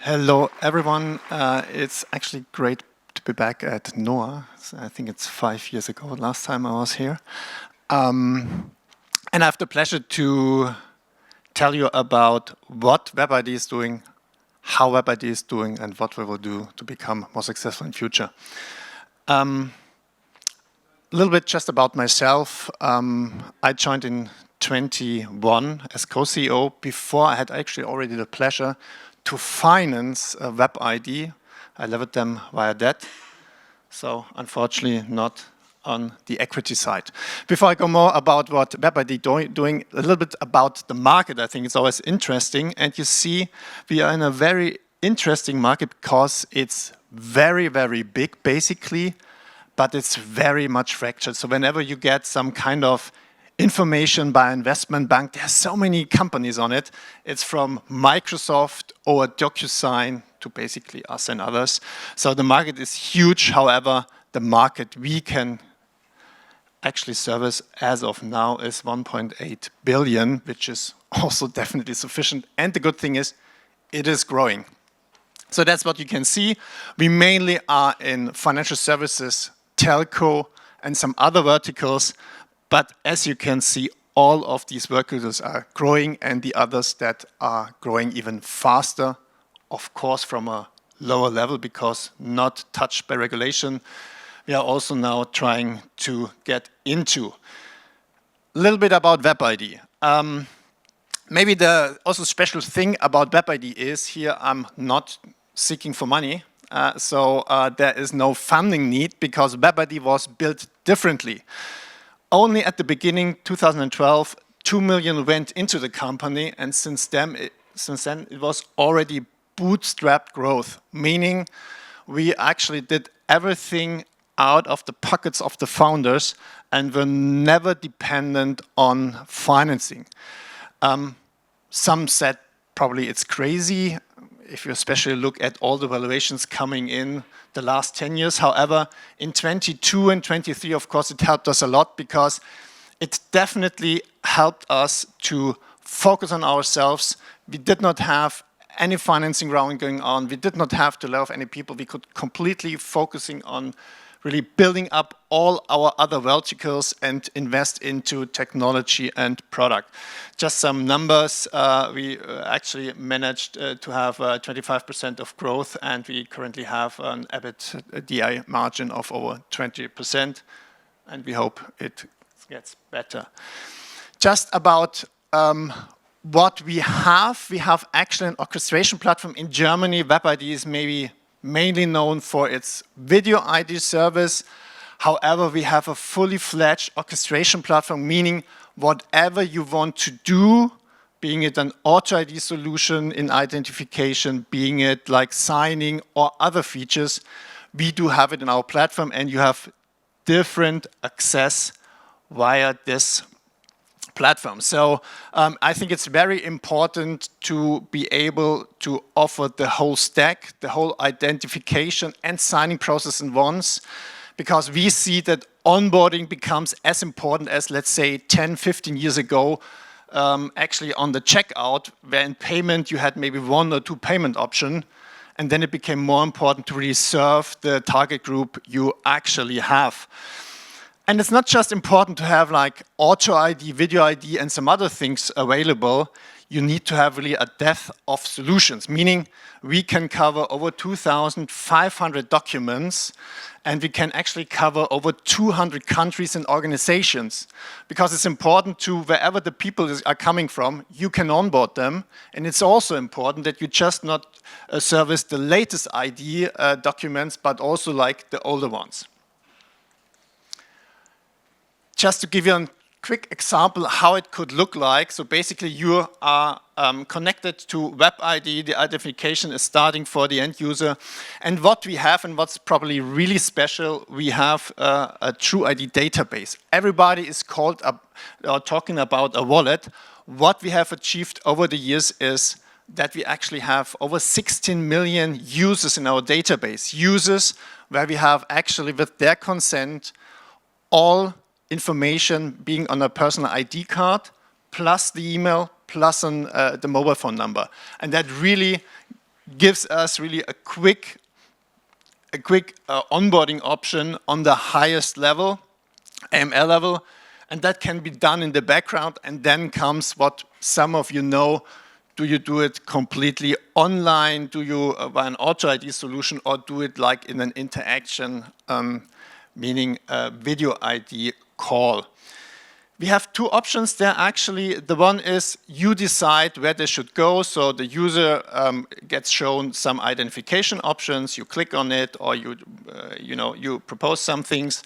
Hello, everyone. It's actually great to be back at NOAH. I think it's 5 years ago, last time I was here. And I have the pleasure to tell you about what WebID is doing, how WebID is doing, and what we will do to become more successful in future. A little bit just about myself. I joined in 21 as co-CEO. Before, I had actually already the pleasure to finance WebID. I levered them via debt, so unfortunately not on the equity side. Before I go more about what WebID doing, a little bit about the market. I think it's always interesting, and you see we are in a very interesting market because it's very, very big basically, but it's very much fractured. So whenever you get some kind of information by investment bank, there's so many companies on it. It's from Microsoft or DocuSign to basically us and others. So the market is huge. However, the market we can actually service as of now is 1.8 billion, which is also definitely sufficient. And the good thing is, it is growing. So that's what you can see. We mainly are in financial services, telco, and some other verticals. But as you can see, all of these verticals are growing, and the others that are growing even faster, of course, from a lower level because not touched by regulation. We are also now trying to get into. A little bit about WebID. Maybe the also special thing about WebID is here I'm not seeking for money. So there is no funding need because WebID was built differently. Only at the beginning, 2012, 2 million went into the company, and since then it was already bootstrapped growth, meaning we actually did everything out of the pockets of the founders and were never dependent on financing. Some said probably it's crazy if you especially look at all the valuations coming in the last 10 years. However, in 22 and 23, of course, it helped us a lot because it definitely helped us to focus on ourselves. We did not have any financing round going on. We did not have to lay off any people. We could completely focusing on really building up all our other verticals and invest into technology and product. Just some numbers, we actually managed to have 25% of growth, and we currently have an EBITDA margin of over 20%, and we hope it gets better. Just about what we have actually an orchestration platform in Germany. WebID is maybe mainly known for its video ID service. However, we have a fully fledged orchestration platform, meaning whatever you want to do, being it an auto ID solution in identification, being it like signing or other features, we do have it in our platform, and you have different access via this platform. So I think it's very important to be able to offer the whole stack, the whole identification and signing process in once, because we see that onboarding becomes as important as, let's say, 10, 15 years ago, actually on the checkout, where in payment you had maybe 1 or 2 payment options, and then it became more important to really serve the target group you actually have. And it's not just important to have like auto ID, video ID, and some other things available. You need to have really a depth of solutions, meaning we can cover over 2,500 documents, and we can actually cover over 200 countries and organizations, because it's important to, wherever the people are coming from, you can onboard them. And it's also important that you just not service the latest ID documents, but also like the older ones. Just to give you a quick example how it could look like. So basically you are connected to WebID. The identification is starting for the end user. And what we have, and what's probably really special, we have a true ID database. Everybody is talking about a wallet. What we have achieved over the years is that we actually have over 16 million users in our database. Users where we have actually, with their consent, all information being on a personal ID card, plus the email, plus the mobile phone number. And that really gives us really a quick onboarding option on the highest level, AML level, and that can be done in the background. And then comes what some of you know: do you do it completely online? Do you buy an Auto ID solution, or do it like in an interaction, meaning a video ID call? We have two options there actually. The one is you decide where they should go. So the user gets shown some identification options. You click on it, or you propose some things.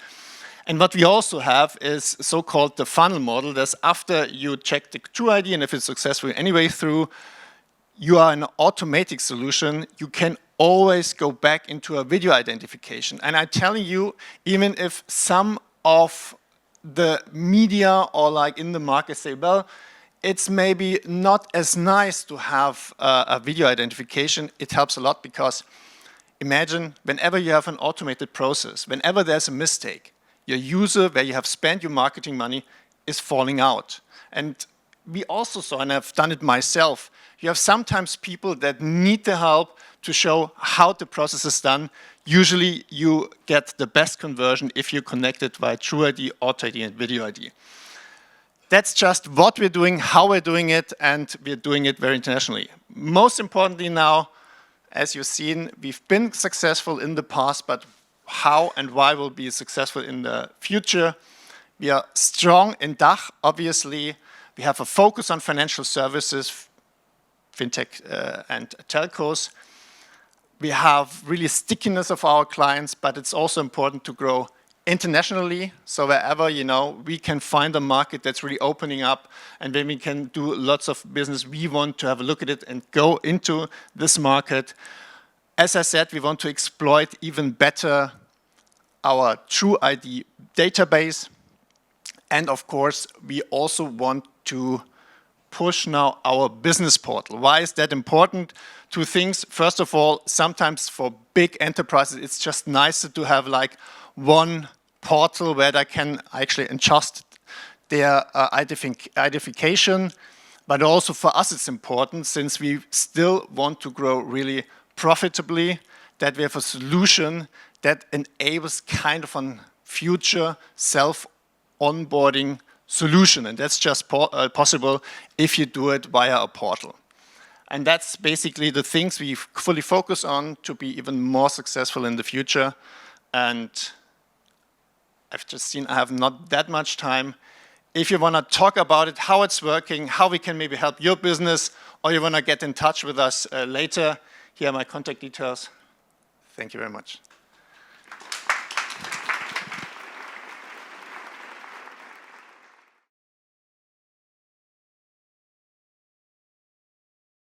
And what we also have is so-called the funnel model. That's after you check the True ID, and if it's successful anyway through, you are an automatic solution. You can always go back into a video identification. And I'm telling you, even if some of the media or like in the market say, well, it's maybe not as nice to have a video identification, it helps a lot, because imagine whenever you have an automated process, whenever there's a mistake, your user, where you have spent your marketing money, is falling out. And we also saw, and I've done it myself, you have sometimes people that need the help to show how the process is done. Usually you get the best conversion if you connect it via True ID, Auto ID, and Video ID. That's just what we're doing, how we're doing it, and we're doing it very internationally. Most importantly now, as you've seen, we've been successful in the past, but how and why we'll be successful in the future. We are strong in DACH, obviously. We have a focus on financial services, fintech and telcos. We have really stickiness of our clients, but it's also important to grow internationally. So wherever, we can find a market that's really opening up, and then we can do lots of business, we want to have a look at it and go into this market. As I said, we want to exploit even better our True ID database. And of course, we also want to push now our business portal. Why is that important? Two things. First of all, sometimes for big enterprises, it's just nicer to have like one portal where they can actually adjust their identification. But also for us, it's important, since we still want to grow really profitably, that we have a solution that enables kind of a future self-onboarding solution. And that's just possible if you do it via a portal. And that's basically the things we fully focus on to be even more successful in the future. And I've just seen I have not that much time. If you want to talk about it, how it's working, how we can maybe help your business, or you want to get in touch with us later, here are my contact details. Thank you very much.